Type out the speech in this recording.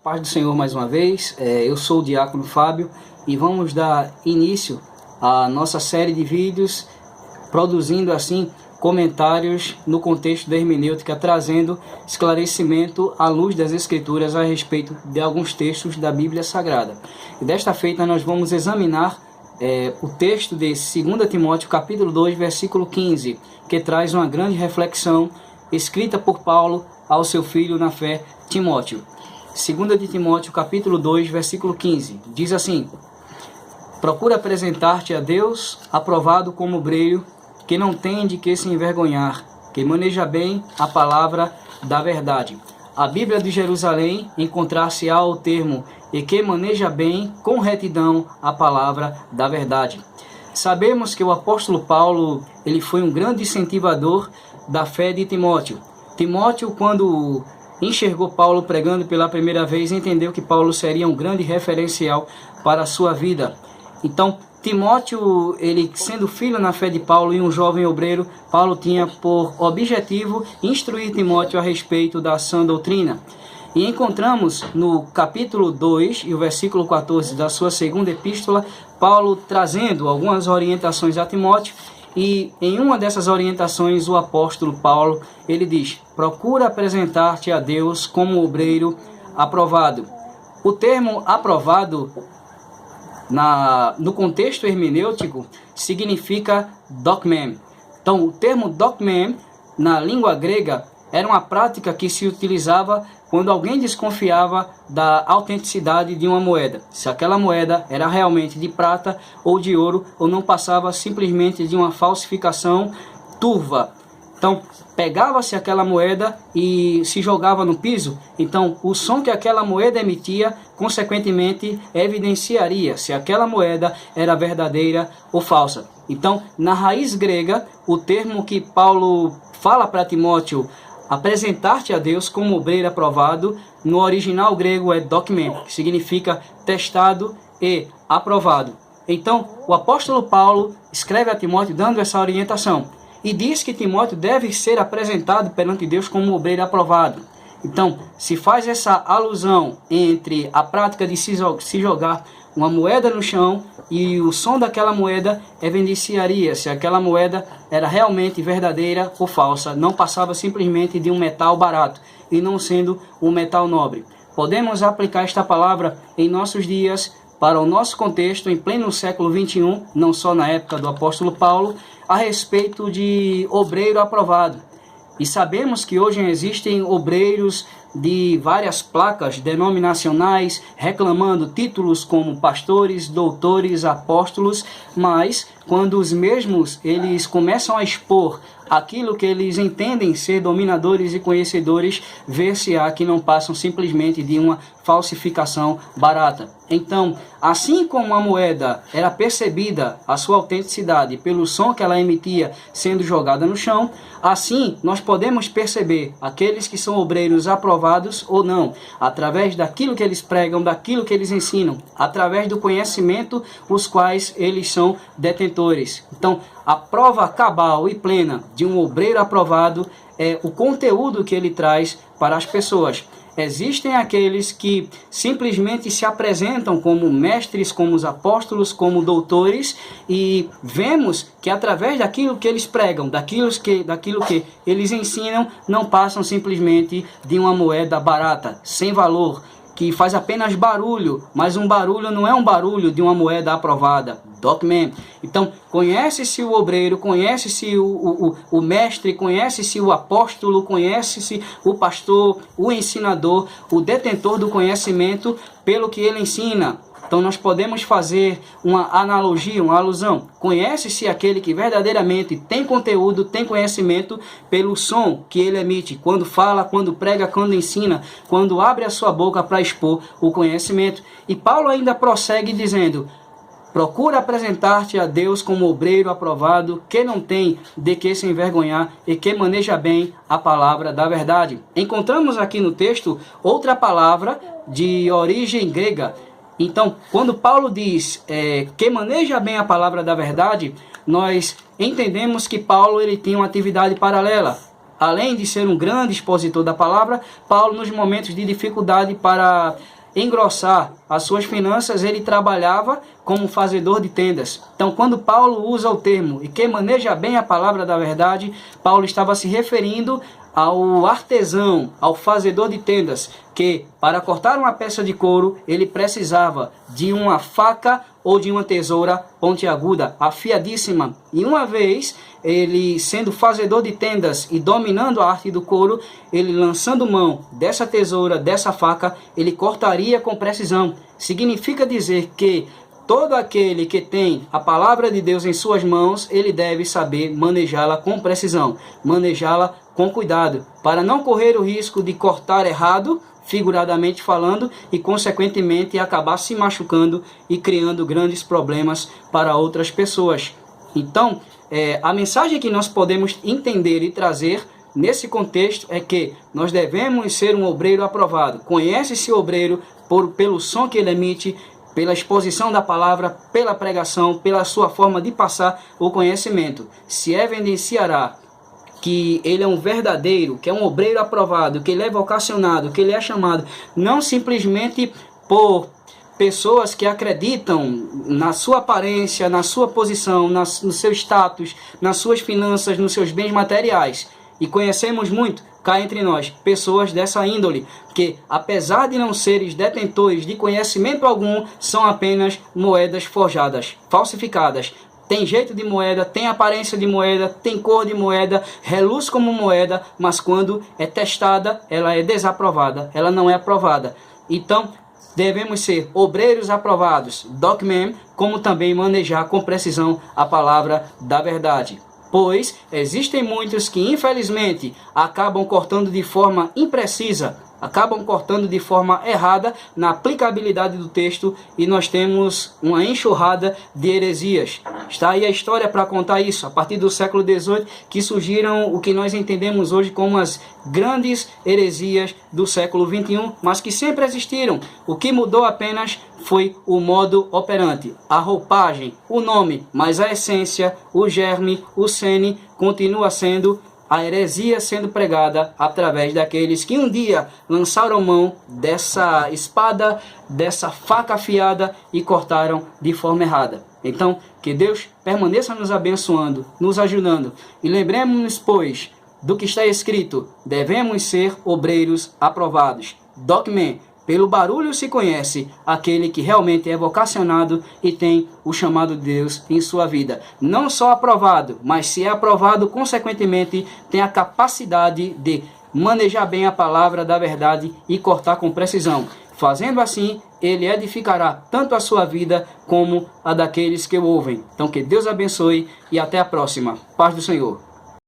Paz do Senhor mais uma vez, eu sou o Diácono Fábio e vamos dar início à nossa série de vídeos, produzindo assim comentários no contexto da hermenêutica, trazendo esclarecimento à luz das Escrituras a respeito de alguns textos da Bíblia Sagrada. E desta feita nós vamos examinar o texto de 2 Timóteo capítulo 2, versículo 15, que traz uma grande reflexão escrita por Paulo ao seu filho na fé, Timóteo. 2 de Timóteo capítulo 2, versículo 15, diz assim: procura apresentar-te a Deus aprovado como obreiro, que não tem de que se envergonhar, que maneja bem a palavra da verdade. A Bíblia de Jerusalém encontrar-se-á o termo e que maneja bem com retidão a palavra da verdade. Sabemos que o apóstolo Paulo ele foi um grande incentivador da fé de Timóteo. Timóteo, quando enxergou Paulo pregando pela primeira vez, entendeu que Paulo seria um grande referencial para a sua vida. Então, Timóteo, ele sendo filho na fé de Paulo e um jovem obreiro, Paulo tinha por objetivo instruir Timóteo a respeito da sã doutrina. E encontramos no capítulo 2 e o versículo 14 da sua segunda epístola, Paulo trazendo algumas orientações a Timóteo. E em uma dessas orientações, o apóstolo Paulo, ele diz: procura apresentar-te a Deus como obreiro aprovado. O termo aprovado, no contexto hermenêutico, significa dokmen. Então, o termo dokmen, na língua grega, era uma prática que se utilizava quando alguém desconfiava da autenticidade de uma moeda. Se aquela moeda era realmente de prata ou de ouro, ou não passava simplesmente de uma falsificação turva. Então, pegava-se aquela moeda e se jogava no piso. Então, o som que aquela moeda emitia, consequentemente, evidenciaria se aquela moeda era verdadeira ou falsa. Então, na raiz grega, o termo que Paulo fala para Timóteo, apresentar-te a Deus como obreiro aprovado, no original grego é dokmen, que significa testado e aprovado. Então, o apóstolo Paulo escreve a Timóteo dando essa orientação e diz que Timóteo deve ser apresentado perante Deus como obreiro aprovado. Então, se faz essa alusão entre a prática de se jogar uma moeda no chão e o som daquela moeda evidenciaria se aquela moeda era realmente verdadeira ou falsa, não passava simplesmente de um metal barato e não sendo um metal nobre. Podemos aplicar esta palavra em nossos dias para o nosso contexto em pleno século XXI, não só na época do apóstolo Paulo, a respeito de obreiro aprovado. E sabemos que hoje existem obreiros de várias placas denominacionais reclamando títulos como pastores, doutores, apóstolos, mas quando os mesmos eles começam a expor aquilo que eles entendem ser dominadores e conhecedores, ver-se-á que não passam simplesmente de uma falsificação barata. Então, assim como a moeda era percebida a sua autenticidade pelo som que ela emitia sendo jogada no chão, assim nós podemos perceber aqueles que são obreiros aprovados ou não, através daquilo que eles pregam, daquilo que eles ensinam, através do conhecimento os quais eles são detentores. Então, a prova cabal e plena de um obreiro aprovado é o conteúdo que ele traz para as pessoas. Existem aqueles que simplesmente se apresentam como mestres, como os apóstolos, como doutores, e vemos que através daquilo que eles pregam, daquilo que eles ensinam, não passam simplesmente de uma moeda barata, sem valor, que faz apenas barulho, mas um barulho não é um barulho de uma moeda aprovada. Dokmen. Então, conhece-se o obreiro, conhece-se o mestre, conhece-se o apóstolo, conhece-se o pastor, o ensinador, o detentor do conhecimento pelo que ele ensina. Então nós podemos fazer uma analogia, uma alusão. Conhece-se aquele que verdadeiramente tem conteúdo, tem conhecimento pelo som que ele emite, quando fala, quando prega, quando ensina, quando abre a sua boca para expor o conhecimento. E Paulo ainda prossegue dizendo: procura apresentar-te a Deus como obreiro aprovado, que não tem de que se envergonhar e que maneja bem a palavra da verdade. Encontramos aqui no texto outra palavra de origem grega. Então, quando Paulo diz que maneja bem a palavra da verdade, nós entendemos que Paulo ele tem uma atividade paralela. Além de ser um grande expositor da palavra, Paulo, nos momentos de dificuldade para engrossar as suas finanças, ele trabalhava como fazedor de tendas. Então, quando Paulo usa o termo e que maneja bem a palavra da verdade, Paulo estava se referindo ao artesão, ao fazedor de tendas, que para cortar uma peça de couro, ele precisava de uma faca ou de uma tesoura pontiaguda, afiadíssima. E uma vez, ele sendo fazedor de tendas e dominando a arte do couro, ele lançando mão dessa tesoura, dessa faca, ele cortaria com precisão. Significa dizer que todo aquele que tem a palavra de Deus em suas mãos, ele deve saber manejá-la com precisão, manejá-la com cuidado, para não correr o risco de cortar errado, figuradamente falando, e consequentemente acabar se machucando e criando grandes problemas para outras pessoas. Então, a mensagem que nós podemos entender e trazer nesse contexto é que nós devemos ser um obreiro aprovado. Conhece-se o obreiro pelo som que ele emite, pela exposição da palavra, pela pregação, pela sua forma de passar o conhecimento. Se evidenciará que ele é um verdadeiro, que é um obreiro aprovado, que ele é vocacionado, que ele é chamado, não simplesmente por pessoas que acreditam na sua aparência, na sua posição, no seu status, nas suas finanças, nos seus bens materiais. E conhecemos muito, cá entre nós, pessoas dessa índole, que apesar de não serem detentores de conhecimento algum, são apenas moedas forjadas, falsificadas. Tem jeito de moeda, tem aparência de moeda, tem cor de moeda, reluz como moeda, mas quando é testada, ela é desaprovada, ela não é aprovada. Então, devemos ser obreiros aprovados, dockmen, como também manejar com precisão a palavra da verdade. Pois existem muitos que, infelizmente, acabam cortando de forma imprecisa, acabam cortando de forma errada na aplicabilidade do texto, e nós temos uma enxurrada de heresias. Está aí a história para contar isso, a partir do século XVIII, que surgiram o que nós entendemos hoje como as grandes heresias do século XXI, mas que sempre existiram. O que mudou apenas foi o modo operante, a roupagem, o nome, mas a essência, o germe, o cerne, continua sendo a heresia sendo pregada através daqueles que um dia lançaram mão dessa espada, dessa faca afiada e cortaram de forma errada. Então, que Deus permaneça nos abençoando, nos ajudando. E lembremos-nos, pois, do que está escrito: devemos ser obreiros aprovados. Dockmen. Pelo barulho se conhece aquele que realmente é vocacionado e tem o chamado de Deus em sua vida. Não só aprovado, mas se é aprovado, consequentemente, tem a capacidade de manejar bem a palavra da verdade e cortar com precisão. Fazendo assim, ele edificará tanto a sua vida como a daqueles que o ouvem. Então que Deus abençoe e até a próxima. Paz do Senhor.